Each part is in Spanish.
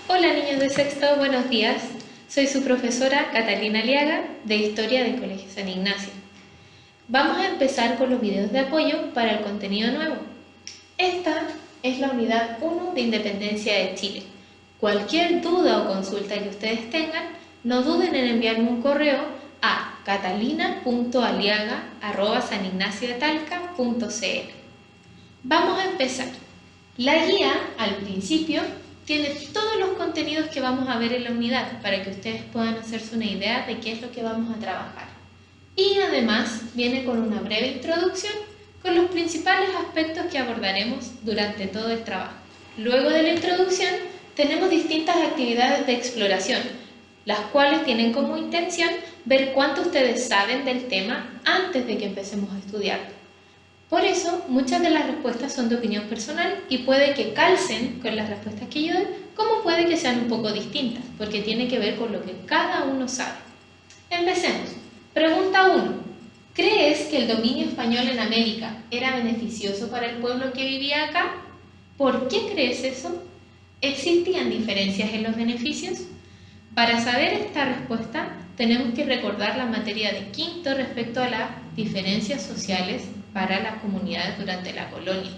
Hola niños de sexto, buenos días. Soy su profesora Catalina Aliaga de Historia del Colegio San Ignacio. Vamos a empezar con los videos de apoyo para el contenido nuevo. Esta es la unidad 1 de Independencia de Chile. Cualquier duda o consulta que ustedes tengan, no duden en enviarme un correo a catalina.aliaga@sanignaciodetalca.cl. Vamos a empezar. La guía, al principio, tiene todos los contenidos que vamos a ver en la unidad para que ustedes puedan hacerse una idea de qué es lo que vamos a trabajar. Y además viene con una breve introducción con los principales aspectos que abordaremos durante todo el trabajo. Luego de la introducción tenemos distintas actividades de exploración, las cuales tienen como intención ver cuánto ustedes saben del tema antes de que empecemos a estudiarlo. Por eso, muchas de las respuestas son de opinión personal y puede que calcen con las respuestas que yo doy, como puede que sean un poco distintas, porque tiene que ver con lo que cada uno sabe. Empecemos. Pregunta 1. ¿Crees que el dominio español en América era beneficioso para el pueblo que vivía acá? ¿Por qué crees eso? ¿Existían diferencias en los beneficios? Para saber esta respuesta, tenemos que recordar la materia de quinto respecto a las diferencias sociales para las comunidades durante la colonia.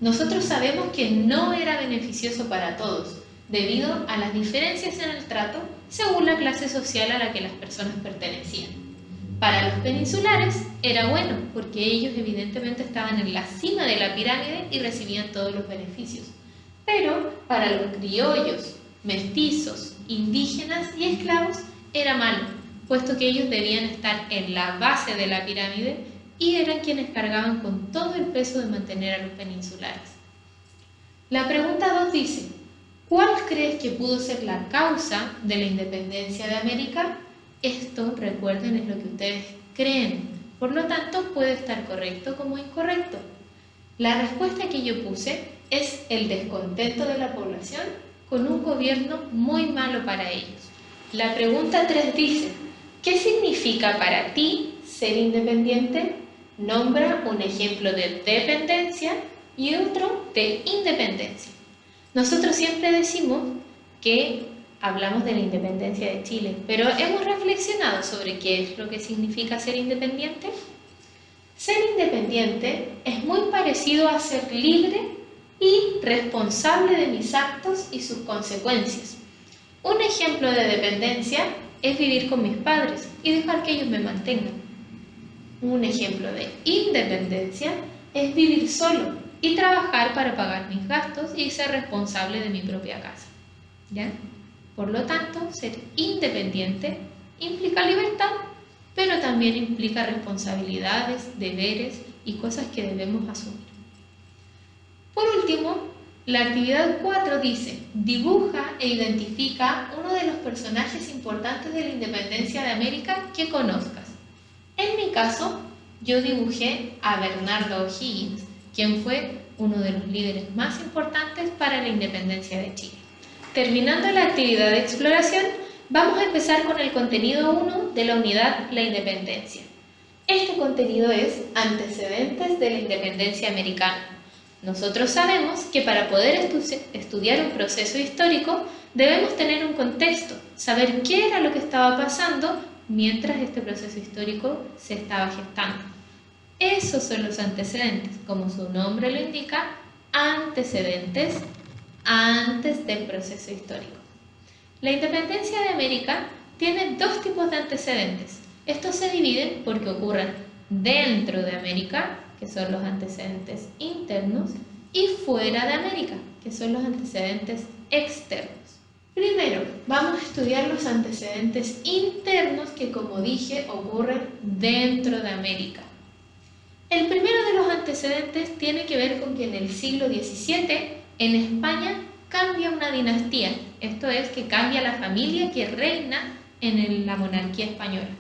Nosotros sabemos que no era beneficioso para todos, debido a las diferencias en el trato según la clase social a la que las personas pertenecían. Para los peninsulares era bueno, porque ellos evidentemente estaban en la cima de la pirámide y recibían todos los beneficios. Pero para los criollos, mestizos, indígenas y esclavos era malo, puesto que ellos debían estar en la base de la pirámide y eran quienes cargaban con todo el peso de mantener a los peninsulares. La pregunta 2 dice, ¿cuál crees que pudo ser la causa de la independencia de América? Esto, recuerden, es lo que ustedes creen, por lo tanto puede estar correcto como incorrecto. La respuesta que yo puse es el descontento de la población con un gobierno muy malo para ellos. La pregunta 3 dice, ¿qué significa para ti ser independiente? Nombra un ejemplo de dependencia y otro de independencia. Nosotros siempre decimos que hablamos de la independencia de Chile, pero ¿hemos reflexionado sobre qué es lo que significa ser independiente? Ser independiente es muy parecido a ser libre y responsable de mis actos y sus consecuencias. Un ejemplo de dependencia es vivir con mis padres y dejar que ellos me mantengan. Un ejemplo de independencia es vivir solo y trabajar para pagar mis gastos y ser responsable de mi propia casa. ¿Ya? Por lo tanto, ser independiente implica libertad, pero también implica responsabilidades, deberes y cosas que debemos asumir. Por último, la actividad 4 dice, dibuja e identifica uno de los personajes importantes de la independencia de América que conozcas. En mi caso, yo dibujé a Bernardo O'Higgins, quien fue uno de los líderes más importantes para la independencia de Chile. Terminando la actividad de exploración, vamos a empezar con el contenido 1 de la unidad La Independencia. Este contenido es Antecedentes de la Independencia Americana. Nosotros sabemos que para poder estudiar un proceso histórico debemos tener un contexto, saber qué era lo que estaba pasando mientras este proceso histórico se estaba gestando. Esos son los antecedentes, como su nombre lo indica, antecedentes antes del proceso histórico. La independencia de América tiene dos tipos de antecedentes. Estos se dividen porque ocurren dentro de América, que son los antecedentes internos, y fuera de América, que son los antecedentes externos. Primero, vamos a estudiar los antecedentes internos que, como dije, ocurren dentro de América. El primero de los antecedentes tiene que ver con que en el siglo XVII, en España, cambia una dinastía. Esto es, que cambia la familia que reina en la monarquía española.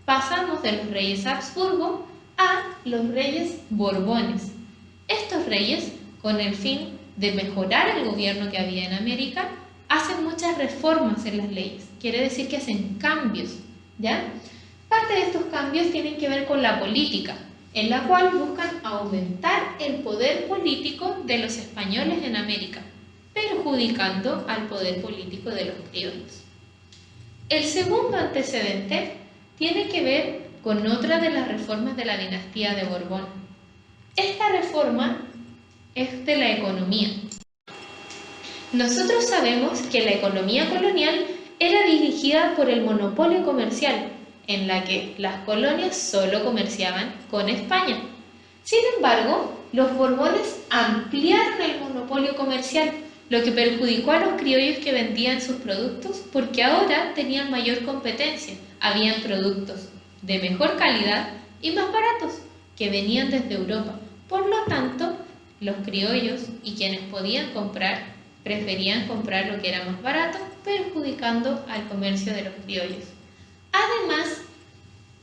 Pasamos de los reyes Habsburgo a los reyes Borbones. Estos reyes, con el fin de mejorar el gobierno que había en América, hacen muchas reformas en las leyes, quiere decir que hacen cambios, ¿ya? Parte de estos cambios tienen que ver con la política, en la cual buscan aumentar el poder político de los españoles en América. perjudicando al poder político de los criollos. El segundo antecedente tiene que ver con otra de las reformas de la dinastía de Borbón. Esta reforma es de la economía. Nosotros sabemos que la economía colonial era dirigida por el monopolio comercial, en la que las colonias solo comerciaban con España. Sin embargo, los Borbones ampliaron el monopolio comercial, lo que perjudicó a los criollos que vendían sus productos porque ahora tenían mayor competencia. Habían productos de mejor calidad y más baratos que venían desde Europa. Por lo tanto, los criollos y quienes podían comprar preferían comprar lo que era más barato, perjudicando al comercio de los criollos. Además,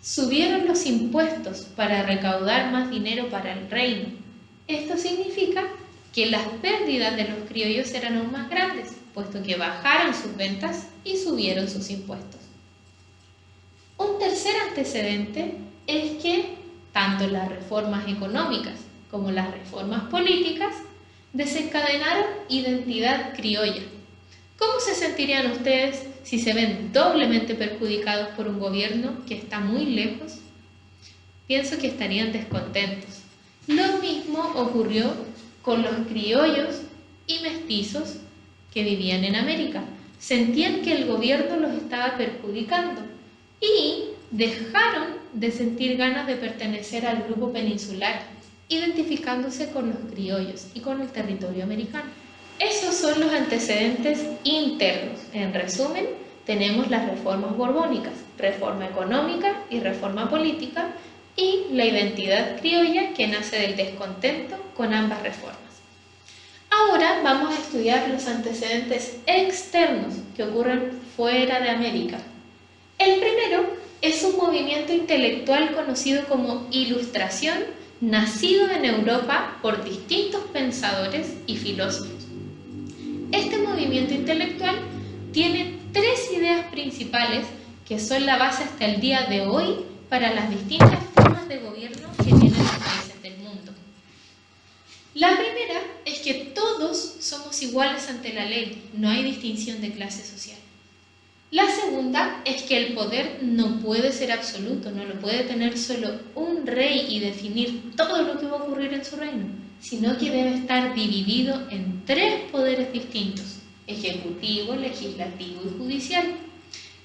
subieron los impuestos para recaudar más dinero para el reino. Esto significa que las pérdidas de los criollos eran aún más grandes, puesto que bajaron sus ventas y subieron sus impuestos. Un tercer antecedente es que tanto las reformas económicas como las reformas políticas desencadenaron identidad criolla. ¿Cómo se sentirían ustedes si se ven doblemente perjudicados por un gobierno que está muy lejos? Pienso que estarían descontentos. Lo mismo ocurrió con los criollos y mestizos que vivían en América. Sentían que el gobierno los estaba perjudicando y dejaron de sentir ganas de pertenecer al grupo peninsular, identificándose con los criollos y con el territorio americano. Esos son los antecedentes internos. En resumen, tenemos las reformas borbónicas, reforma económica y reforma política, y la identidad criolla que nace del descontento con ambas reformas. Ahora vamos a estudiar los antecedentes externos que ocurren fuera de América. El primero es un movimiento intelectual conocido como Ilustración, nacido en Europa por distintos pensadores y filósofos. Este movimiento intelectual tiene tres ideas principales que son la base hasta el día de hoy para las distintas formas de gobierno que tienen los países del mundo. La primera es que todos somos iguales ante la ley, no hay distinción de clase social. La segunda es que el poder no puede ser absoluto, no lo puede tener solo un rey y definir todo lo que va a ocurrir en su reino, sino que debe estar dividido en tres poderes distintos: ejecutivo, legislativo y judicial.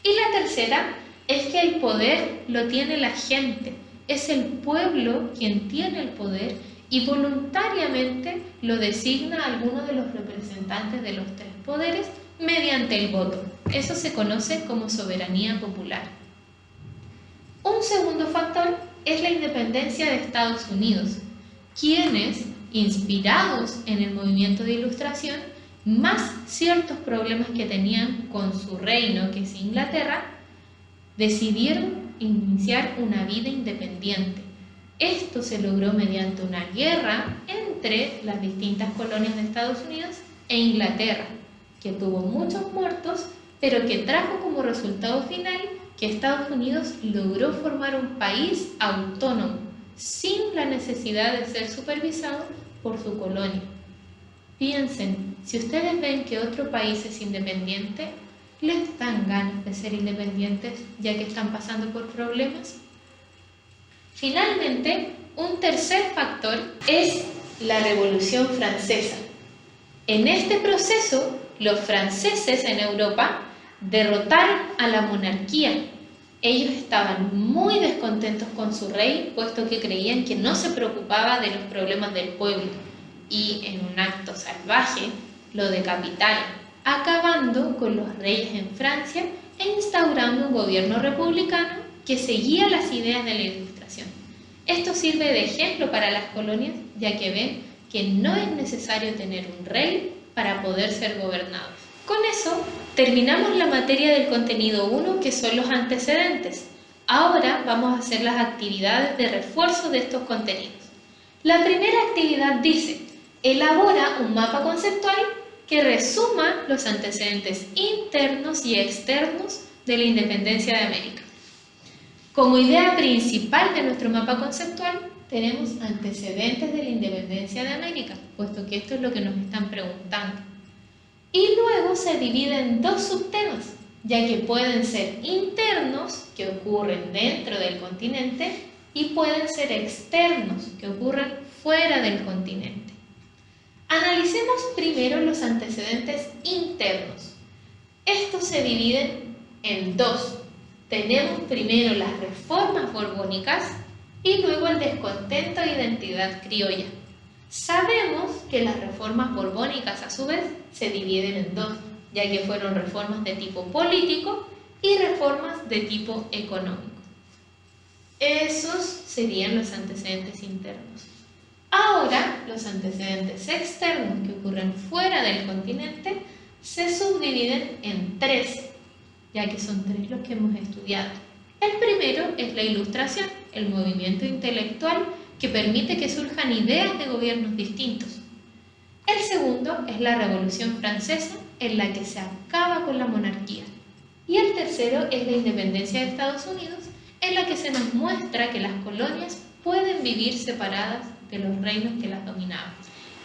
Y la tercera es que el poder lo tiene la gente, es el pueblo quien tiene el poder y voluntariamente lo designa a alguno de los representantes de los tres poderes mediante el voto. Eso se conoce como soberanía popular. Un segundo factor es la independencia de Estados Unidos, quienes, inspirados en el movimiento de Ilustración, más ciertos problemas que tenían con su reino, que es Inglaterra, decidieron iniciar una vida independiente. Esto se logró mediante una guerra entre las distintas colonias de Estados Unidos e Inglaterra, que tuvo muchos muertos, pero que trajo como resultado final que Estados Unidos logró formar un país autónomo, sin la necesidad de ser supervisado por su colonia. Piensen, si ustedes ven que otro país es independiente, ¿les dan ganas de ser independientes ya que están pasando por problemas? Finalmente, un tercer factor es la Revolución Francesa. En este proceso, los franceses en Europa derrotaron a la monarquía. Ellos estaban muy descontentos con su rey, puesto que creían que no se preocupaba de los problemas del pueblo, y en un acto salvaje lo decapitaron, acabando con los reyes en Francia e instaurando un gobierno republicano que seguía las ideas de la Ilustración. Esto sirve de ejemplo para las colonias, ya que ven que no es necesario tener un rey para poder ser gobernados. Con eso terminamos la materia del contenido 1, que son los antecedentes. Ahora vamos a hacer las actividades de refuerzo de estos contenidos. La primera actividad dice: elabora un mapa conceptual que resuma los antecedentes internos y externos de la independencia de América. Como idea principal de nuestro mapa conceptual tenemos antecedentes de la independencia de América, puesto que esto es lo que nos están preguntando. Y luego se divide en dos subtemas, ya que pueden ser internos, que ocurren dentro del continente, y pueden ser externos, que ocurren fuera del continente. Analicemos primero los antecedentes internos. Estos se dividen en dos. Tenemos primero las reformas borbónicas y luego el descontento de identidad criolla. Sabemos que las reformas borbónicas a su vez se dividen en dos, ya que fueron reformas de tipo político y reformas de tipo económico. Esos serían los antecedentes internos. Ahora, los antecedentes externos que ocurren fuera del continente se subdividen en tres, ya que son tres los que hemos estudiado. El primero es la Ilustración, el movimiento intelectual que permite que surjan ideas de gobiernos distintos. El segundo es la Revolución Francesa, en la que se acaba con la monarquía. Y el tercero es la independencia de Estados Unidos, en la que se nos muestra que las colonias pueden vivir separadas de los reinos que las dominaban.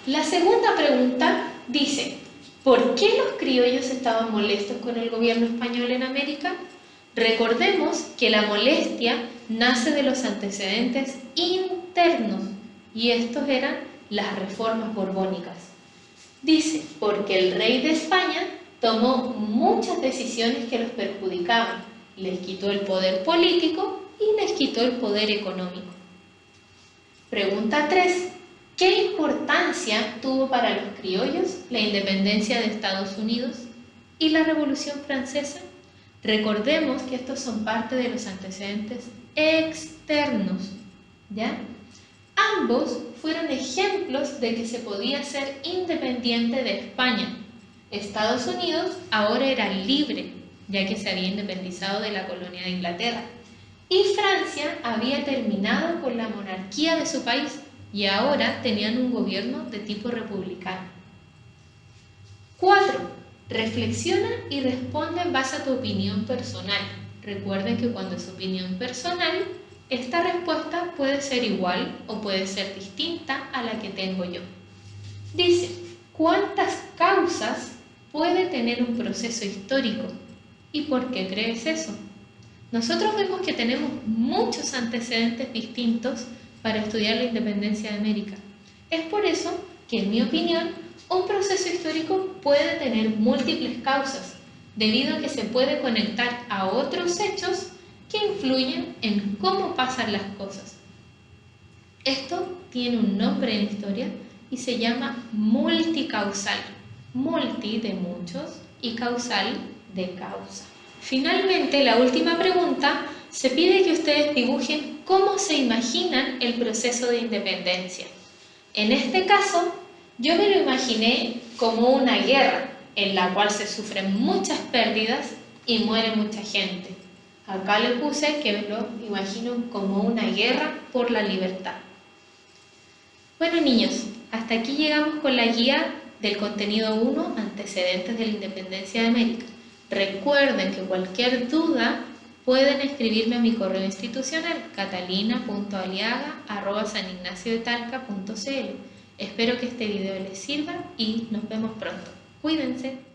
La segunda pregunta dice: ¿por qué los criollos estaban molestos con el gobierno español en América? Recordemos que la molestia nace de los antecedentes internos y estos eran las reformas borbónicas. Dice, porque el rey de España tomó muchas decisiones que los perjudicaban, les quitó el poder político y les quitó el poder económico. Pregunta 3. ¿Qué importancia tuvo para los criollos la independencia de Estados Unidos y la Revolución Francesa? Recordemos que estos son parte de los antecedentes externos, ¿ya? Ambos fueron ejemplos de que se podía ser independiente de España. Estados Unidos ahora era libre, ya que se había independizado de la colonia de Inglaterra. Y Francia había terminado con la monarquía de su país y ahora tenían un gobierno de tipo republicano. 4. Reflexiona y responde en base a tu opinión personal. Recuerden que cuando es opinión personal, esta respuesta puede ser igual o puede ser distinta a la que tengo yo. Dice, ¿cuántas causas puede tener un proceso histórico? ¿Y por qué crees eso? Nosotros vemos que tenemos muchos antecedentes distintos para estudiar la independencia de América. Es por eso que, en mi opinión, un proceso histórico puede tener múltiples causas, debido a que se puede conectar a otros hechos que influyen en cómo pasan las cosas. Esto tiene un nombre en historia y se llama multicausal. Multi de muchos y causal de causa. Finalmente, la última pregunta, se pide que ustedes dibujen cómo se imaginan el proceso de independencia. En este caso, yo me lo imaginé como una guerra en la cual se sufren muchas pérdidas y muere mucha gente. Acá le puse que me lo imagino como una guerra por la libertad. Bueno, niños, hasta aquí llegamos con la guía del contenido 1, antecedentes de la independencia de América. Recuerden que cualquier duda pueden escribirme a mi correo institucional catalina.aliaga@sanignaciodetalca.cl. Espero que este video les sirva y nos vemos pronto. Cuídense.